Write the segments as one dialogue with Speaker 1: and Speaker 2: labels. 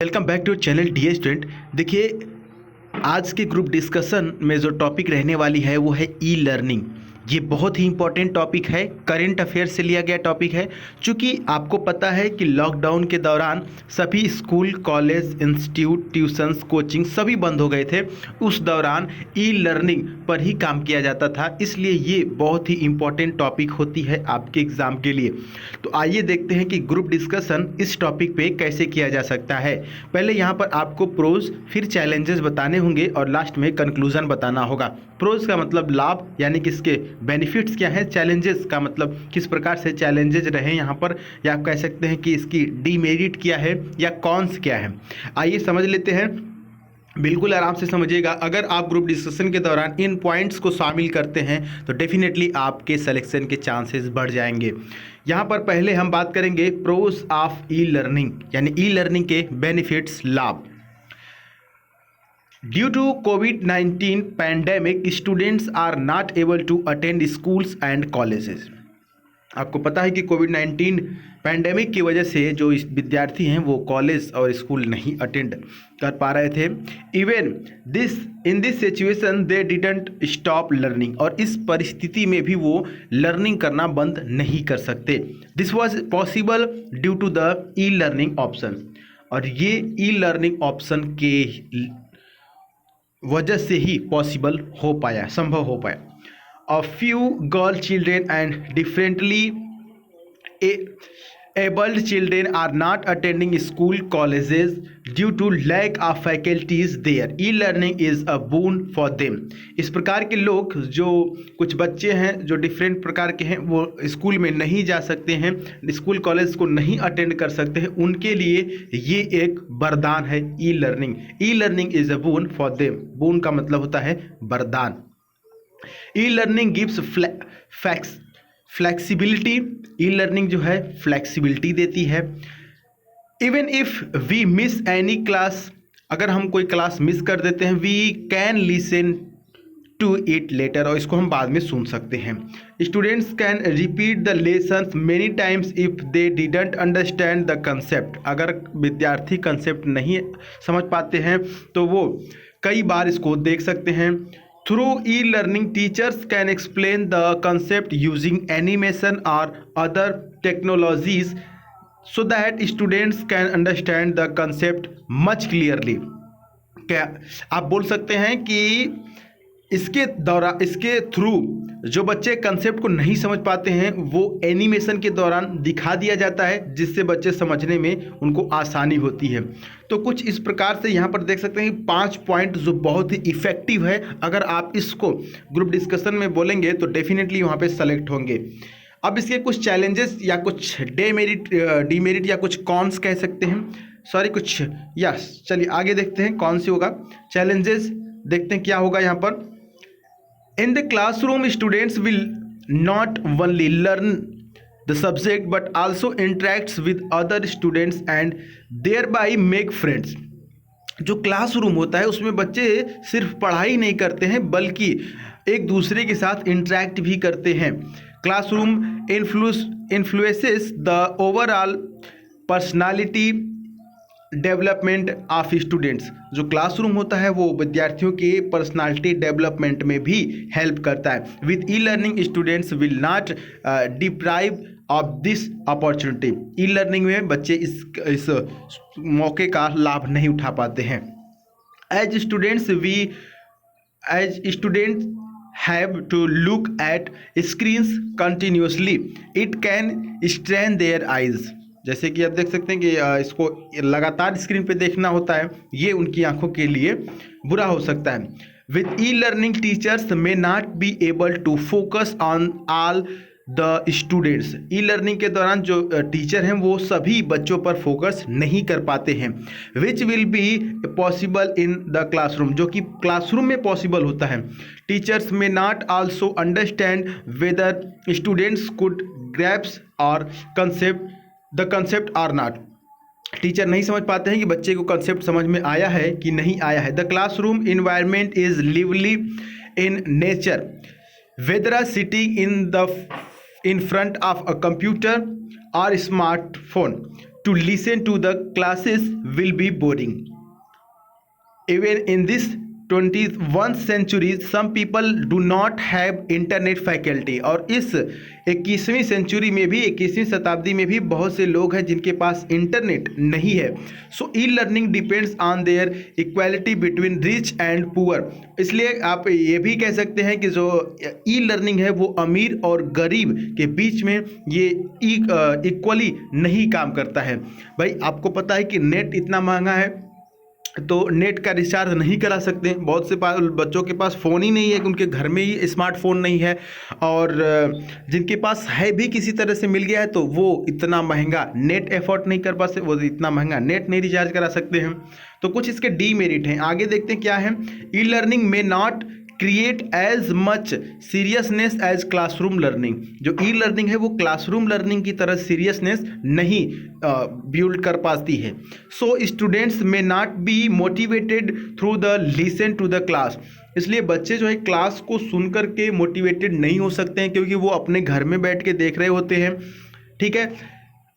Speaker 1: Welcome back to channel dear student. देखिए, आज के ग्रुप डिस्कशन में जो टॉपिक रहने वाली है वो है ई लर्निंग। ये बहुत ही इंपॉर्टेंट टॉपिक है, करंट अफेयर से लिया गया टॉपिक है। चूँकि आपको पता है कि लॉकडाउन के दौरान सभी school, college, institute, tuitions, coaching सभी बंद हो गए थे। उस दौरान ई लर्निंग पर ही काम किया जाता था, इसलिए ये बहुत ही इंपॉर्टेंट टॉपिक होती है आपके एग्ज़ाम के लिए। तो आइए देखते हैं कि ग्रुप डिस्कशन इस टॉपिक पे कैसे किया जा सकता है। पहले यहाँ पर आपको प्रोज, फिर चैलेंजेस बताने होंगे और लास्ट में कंक्लूजन बताना होगा। प्रोज का मतलब लाभ, यानी कि इसके बेनिफिट्स क्या है। चैलेंजेस का मतलब किस प्रकार से चैलेंजेस रहे यहाँ पर, या आप कह सकते हैं कि इसकी डीमेरिट क्या है या कॉन्स क्या है। आइए समझ लेते हैं, बिल्कुल आराम से समझिएगा। अगर आप ग्रुप डिस्कशन के दौरान इन पॉइंट्स को शामिल करते हैं तो डेफिनेटली आपके सिलेक्शन के चांसेस बढ़ जाएंगे। यहाँ पर पहले हम बात करेंगे प्रोज ऑफ ई लर्निंग, यानी ई लर्निंग के बेनिफिट्स, लाभ। ड्यू टू कोविड-19 pandemic, students are not able to attend schools and colleges. आपको पता है कि कोविड-19 पैंडेमिक की वजह से जो विद्यार्थी हैं वो कॉलेज और स्कूल नहीं अटेंड कर पा रहे थे। Even in this situation they didn't stop learning, और इस परिस्थिति में भी वो लर्निंग करना बंद नहीं कर सकते। This was possible due to the e learning option, और ये ई लर्निंग ऑप्शन के वजह से ही पॉसिबल हो पाया, संभव हो पाया। A few girl children and differently abled children are not attending school, colleges due to lack of faculties there. E-learning is a boon for them. इस प्रकार के लोग, जो कुछ बच्चे हैं जो डिफरेंट प्रकार के हैं, वो स्कूल में नहीं जा सकते हैं, स्कूल कॉलेज को नहीं अटेंड कर सकते हैं, उनके लिए ये एक वरदान है e learning. E learning is a boon for them. Boon का मतलब होता है वरदान। E learning gives flexibility. E learning जो है फ्लैक्सिबिलिटी देती है। Even if we miss any class, अगर हम कोई क्लास मिस कर देते हैं, we can listen to it later, और इसको हम बाद में सुन सकते हैं। Students can repeat the lessons many times if they didn't understand the concept. अगर विद्यार्थी कंसेप्ट नहीं समझ पाते हैं तो वो कई बार इसको देख सकते हैं। Through e-learning, teachers can explain the concept using animation or other technologies so that students can understand the concept much clearly. क्या आप बोल सकते हैं कि इसके थ्रू जो बच्चे कंसेप्ट को नहीं समझ पाते हैं वो एनिमेशन के दौरान दिखा दिया जाता है, जिससे बच्चे समझने में उनको आसानी होती है। तो कुछ इस प्रकार से यहाँ पर देख सकते हैं 5 पॉइंट जो बहुत ही इफ़ेक्टिव है। अगर आप इसको ग्रुप डिस्कशन में बोलेंगे तो डेफिनेटली वहाँ पे सेलेक्ट होंगे। अब इसके कुछ चैलेंजेस या कुछ डीमेरिट या कुछ कॉन्स कह सकते हैं, सॉरी कुछ, यस चलिए आगे देखते हैं कौन सी होगा। चैलेंजेस देखते हैं क्या होगा यहाँ पर। In the classroom, students will not only learn the subject but also interacts with other students and thereby make friends. जो क्लासरूम होता है उसमें बच्चे सिर्फ पढ़ाई नहीं करते हैं बल्कि एक दूसरे के साथ इंटरेक्ट भी करते हैं। Classroom influences the overall personality development of students. जो क्लासरूम होता है वो विद्यार्थियों के पर्सनालिटी डेवलपमेंट में भी हेल्प करता है। With e learning students will not deprive of this opportunity. E learning में बच्चे इस मौके का लाभ नहीं उठा पाते हैं। As students have to look at screens continuously, it can strain their eyes. जैसे कि आप देख सकते हैं कि इसको लगातार स्क्रीन पे देखना होता है, ये उनकी आंखों के लिए बुरा हो सकता है। With e learning teachers may not be able to focus on all the students. E learning के दौरान जो टीचर हैं वो सभी बच्चों पर फोकस नहीं कर पाते हैं। Which will be possible in the classroom, जो कि क्लासरूम में पॉसिबल होता है। Teachers may not also understand whether students could grasp और the concept or not. Teacher नहीं समझ पाते हैं कि बच्चे को कंसेप्ट समझ में आया है कि नहीं आया है। The classroom environment is lively in nature, whether sitting in front of a computer और smartphone. to listen to the classes will be boring. Even in this 21st century some people do not have internet faculty. और इस 21वीं century में भी 21वीं शताब्दी में भी बहुत से लोग हैं जिनके पास इंटरनेट नहीं है. So e learning depends on their equality between rich and poor. इसलिए आप ये भी कह सकते हैं कि जो ई लर्निंग है वो अमीर और गरीब के बीच में ये इक्वली नहीं काम करता है. भाई आपको पता है कि नेट इतना महंगा है तो नेट का रिचार्ज नहीं करा सकते. बहुत से बच्चों के पास फ़ोन ही नहीं है, उनके घर में ही स्मार्टफोन नहीं है, और जिनके पास है भी किसी तरह से मिल गया है तो वो इतना महंगा नेट एफोर्ड नहीं कर पाते, वो इतना महंगा नेट नहीं रिचार्ज करा सकते हैं. तो कुछ इसके डीमेरिट हैं. आगे देखते हैं क्या है. ई लर्निंग में not create as much seriousness as classroom learning. जो ई लर्निंग है वो क्लासरूम लर्निंग की तरह सीरियसनेस नहीं बिल्ड कर पाती है. So students may not be motivated through the listen to the class. इसलिए बच्चे जो है क्लास को सुन कर के मोटिवेटेड नहीं हो सकते हैं क्योंकि वो अपने घर में बैठ के देख रहे होते हैं. ठीक है,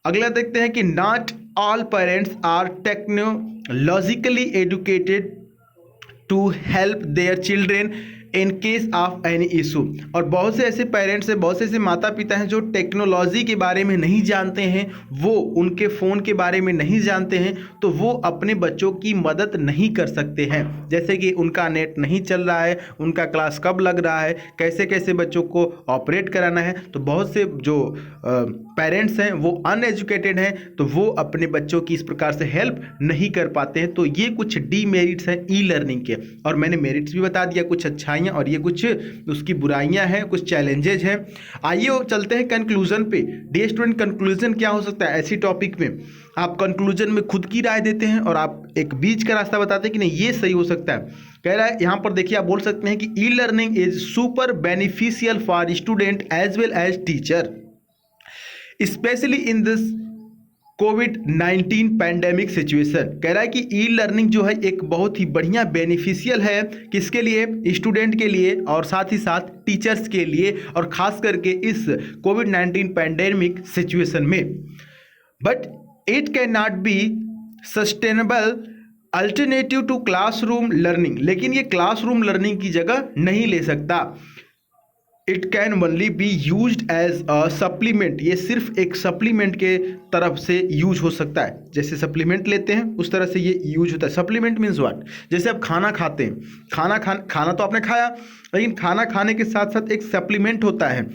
Speaker 1: अगला देखते हैं कि not all parents are technologically educated to help their children in case of any issue. और बहुत से ऐसे पेरेंट्स हैं, बहुत से ऐसे माता पिता हैं जो टेक्नोलॉजी के बारे में नहीं जानते हैं, वो उनके फ़ोन के बारे में नहीं जानते हैं, तो वो अपने बच्चों की मदद नहीं कर सकते हैं. जैसे कि उनका नेट नहीं चल रहा है, उनका क्लास कब लग रहा है, कैसे कैसे बच्चों को ऑपरेट कराना है. तो बहुत से जो पेरेंट्स हैं वो अनएजुकेटेड हैं, तो वो अपने बच्चों की इस प्रकार से हेल्प नहीं कर पाते हैं. तो ये कुछ डीमेरिट्स हैं ई लर्निंग के, और मैंने मेरिट्स भी बता दिया, कुछ अच्छाइयाँ और ये कुछ उसकी बुराइयां हैं, कुछ चैलेंजेज हैं. आइए चलते हैं कंक्लूजन पे. डियर स्टूडेंट, कंक्लूजन क्या हो सकता है ऐसी टॉपिक में? आप कंक्लूजन में खुद की राय देते हैं और आप एक बीच का रास्ता बताते हैं कि नहीं ये सही हो सकता है. कह रहा है यहाँ पर देखिए, आप बोल सकते हैं कि e learning is super beneficial for student as well as teacher, specially in this कोविड-19 पैंडेमिक सिचुएशन. कह रहा है कि ई लर्निंग जो है एक बहुत ही बढ़िया बेनिफिशियल है, किसके लिए? स्टूडेंट के लिए और साथ ही साथ टीचर्स के लिए, और ख़ास करके इस कोविड-19 पैंडेमिक सिचुएशन में. But it can not be sustainable alternative to classroom learning. लेकिन ये क्लासरूम लर्निंग की जगह नहीं ले सकता. It can only be use as a supplement. ये सिर्फ एक सप्लीमेंट के तरफ से यूज हो सकता है. जैसे सप्लीमेंट लेते हैं उस तरह से ये यूज होता है. Supplement means what? जैसे आप खाना खाते हैं, खाना तो आपने खाया, लेकिन खाना खाने के साथ साथ एक सप्लीमेंट होता है.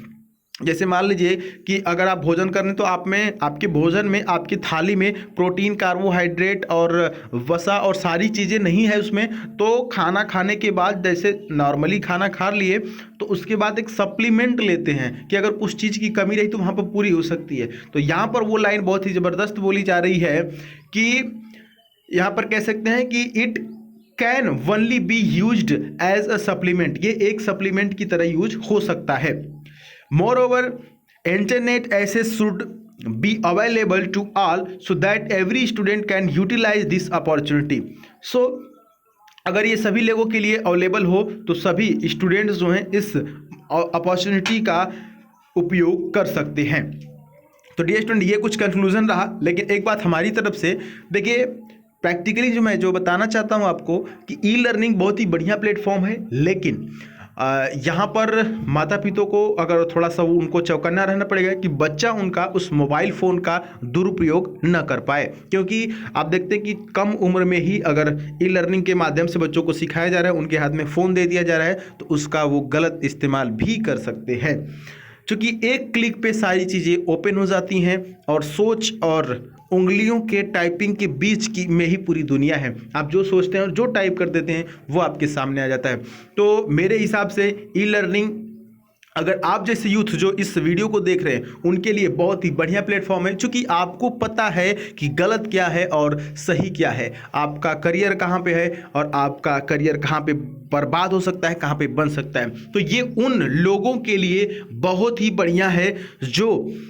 Speaker 1: जैसे मान लीजिए कि अगर आप भोजन कर रहे हैं तो आप में आपके भोजन में, आपकी थाली में प्रोटीन, कार्बोहाइड्रेट और वसा और सारी चीज़ें नहीं है उसमें, तो खाना खाने के बाद जैसे नॉर्मली खाना खा लिए तो उसके बाद एक सप्लीमेंट लेते हैं कि अगर कुछ चीज़ की कमी रही तो वहाँ पर पूरी हो सकती है. तो यहाँ पर वो लाइन बहुत ही ज़बरदस्त बोली जा रही है कि यहाँ पर कह सकते हैं कि it can only be used as a supplement. ये एक सप्लीमेंट की तरह यूज हो सकता है. Moreover, internet access should be available to all so that every student can utilize this opportunity. So, अगर ये सभी लोगों के लिए अवेलेबल हो तो सभी स्टूडेंट्स जो हैं इस अपॉर्चुनिटी का उपयोग कर सकते हैं. तो डियर स्टूडेंट, ये कुछ कंक्लूजन रहा, लेकिन एक बात हमारी तरफ से देखिए, प्रैक्टिकली मैं जो बताना चाहता हूँ आपको कि ई लर्निंग बहुत ही बढ़िया प्लेटफॉर्म है, लेकिन यहाँ पर माता पिता को अगर थोड़ा सा उनको चौकन्ना रहना पड़ेगा कि बच्चा उनका उस मोबाइल फ़ोन का दुरुपयोग न कर पाए. क्योंकि आप देखते हैं कि कम उम्र में ही अगर ई लर्निंग के माध्यम से बच्चों को सिखाया जा रहा है, उनके हाथ में फ़ोन दे दिया जा रहा है, तो उसका वो गलत इस्तेमाल भी कर सकते हैं. क्योंकि एक क्लिक पे सारी चीज़ें ओपन हो जाती हैं और सोच और उंगलियों के टाइपिंग के बीच की में ही पूरी दुनिया है. आप जो सोचते हैं और जो टाइप कर देते हैं वो आपके सामने आ जाता है. तो मेरे हिसाब से ई लर्निंग, अगर आप जैसे यूथ जो इस वीडियो को देख रहे हैं उनके लिए बहुत ही बढ़िया प्लेटफॉर्म है, क्योंकि आपको पता है कि गलत क्या है और सही क्या है, आपका करियर कहाँ पे है और आपका करियर कहाँ पे बर्बाद हो सकता है, कहाँ पे बन सकता है. तो ये उन लोगों के लिए बहुत ही बढ़िया है जो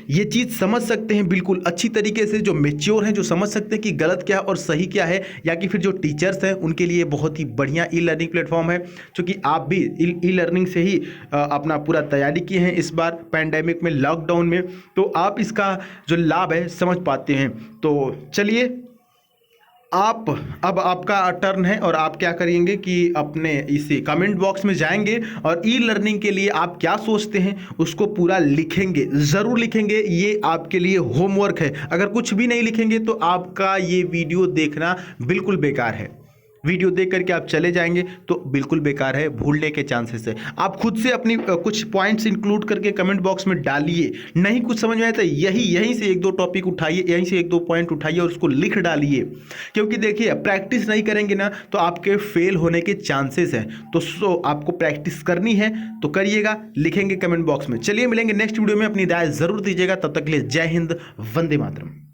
Speaker 1: ये चीज़ समझ सकते हैं बिल्कुल अच्छी तरीके से, जो मैच्योर हैं, जो समझ सकते हैं कि गलत क्या और सही क्या है. या कि फिर जो टीचर्स हैं उनके लिए बहुत ही बढ़िया ई लर्निंग प्लेटफॉर्म है, क्योंकि आप भी ई लर्निंग से ही अपना पूरा तैयारी किए हैं इस बार पैंडेमिक में, लॉकडाउन में, तो आप इसका जो लाभ है समझ पाते हैं। तो चलिए, अब आपका टर्न है और आप क्या करेंगे कि अपने इसे कमेंट बॉक्स में जाएंगे और ई लर्निंग के लिए आप क्या सोचते हैं उसको पूरा लिखेंगे, ज़रूर लिखेंगे। ये आपके लिए होमवर्क है। अगर कुछ भी नहीं लिखेंगे तो आपका ये वीडियो देखना बिल्कुल बेकार है। वीडियो देख करके आप चले जाएंगे तो बिल्कुल बेकार है, भूलने के चांसेस है। आप खुद से अपनी कुछ पॉइंट्स इंक्लूड करके कमेंट बॉक्स में डालिए। नहीं कुछ समझ में आया तो यहीं से एक दो टॉपिक उठाइए, यहीं से एक दो पॉइंट उठाइए और उसको लिख डालिए। क्योंकि देखिए, प्रैक्टिस नहीं करेंगे ना तो आपके फेल होने के चांसेस हैं। तो आपको प्रैक्टिस करनी है तो करिएगा, लिखेंगे कमेंट बॉक्स में। चलिए मिलेंगे नेक्स्ट वीडियो में, अपनी राय ज़रूर दीजिएगा। तब तक के लिए जय हिंद, वंदे मातरम।